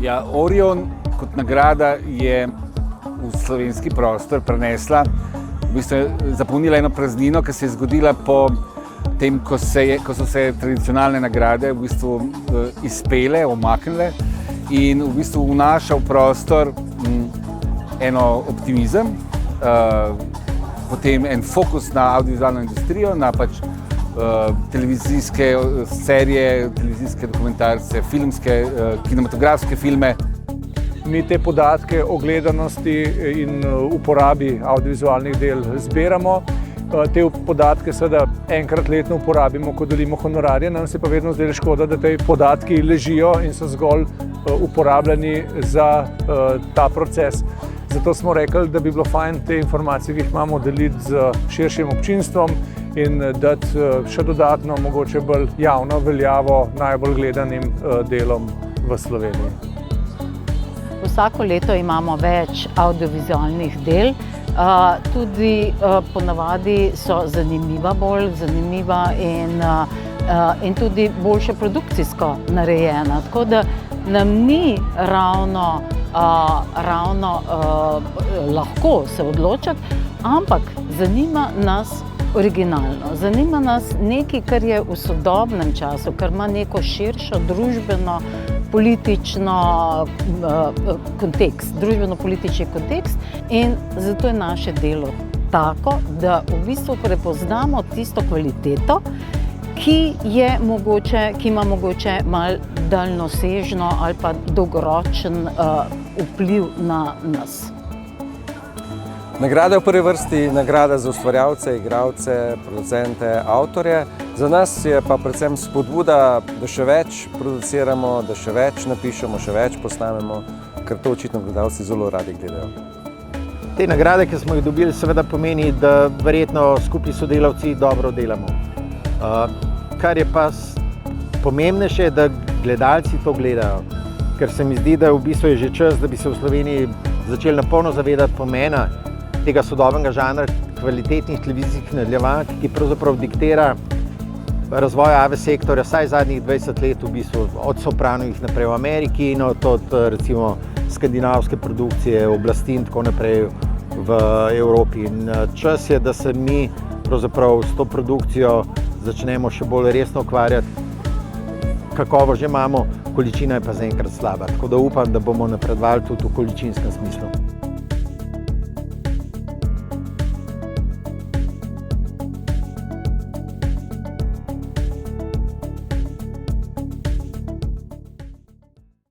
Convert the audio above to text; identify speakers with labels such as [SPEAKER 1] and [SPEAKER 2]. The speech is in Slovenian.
[SPEAKER 1] Ja, Orion kot nagrada je v slovenski prostor prenesla, v bistvu je zapolnila eno praznino, ki se je zgodila po tem, ko so se tradicionalne nagrade v bistvu izpele, omaknile in v bistvu vnaša v prostor eno optimizem, potem en fokus na audiovizualno industrijo, na pač televizijske serije, televizijske dokumentarce, filmske, kinematografske filme.
[SPEAKER 2] Mi te podatke o gledanosti in uporabi audiovizualnih del zbiramo. Te podatke seveda enkrat letno uporabimo, ko delimo honorarje, nam se pa vedno zdelo škoda, da te podatki ležijo in so zgolj uporabljeni za ta proces. Zato smo rekli, da bi bilo fajn te informacije, ki jih imamo, deliti z širšim občinstvom in dati še dodatno, mogoče bolj javno veljavo najbolj gledanim delom v Sloveniji.
[SPEAKER 3] Vsako leto imamo več audiovizualnih del, tudi ponavadi so bolj zanimiva in tudi boljše produkcijsko narejena. Tako da nam ni ravno lahko se odločiti, ampak zanima nas originalno. Zanima nas nekaj, kar je v sodobnem času, kar ima neko širšo družbeno-politični kontekst in zato je naše delo tako, da v bistvu prepoznamo tisto kvaliteto, ki ima mogoče malo daljnosežno ali pa dolgoročen vpliv na nas.
[SPEAKER 4] Nagrada je v prvi vrsti nagrada za ustvarjalce, igralce, producente, avtorje. Za nas je pa predvsem spodbuda, da še več produciramo, da še več napišemo, še več posnamemo, ker to očitno gledalci zelo radi gledajo.
[SPEAKER 5] Te nagrade, ki smo jih dobili, seveda pomeni, da verjetno skupaj s sodelavci dobro delamo. Kar je pa pomembnejše, da gledalci to gledajo, ker se mi zdi, da v bistvu je že čas, da bi se v Sloveniji začeli napolno zavedati pomena tega sodobnega žanra kvalitetnih televizijskih nadaljevank, ki pravzaprav diktira razvoj AV sektorja vsaj zadnjih 20 let v bistvu, od Sopranovih naprej v Ameriki in od recimo skandinavske produkcije, oblasti in tako naprej v Evropi. In čas je, da se mi pravzaprav s to produkcijo začnemo še bolj resno ukvarjati. Kakovost že imamo, količina je pa zaenkrat slaba, tako da upam, da bomo napredovali tudi v količinskem smislu.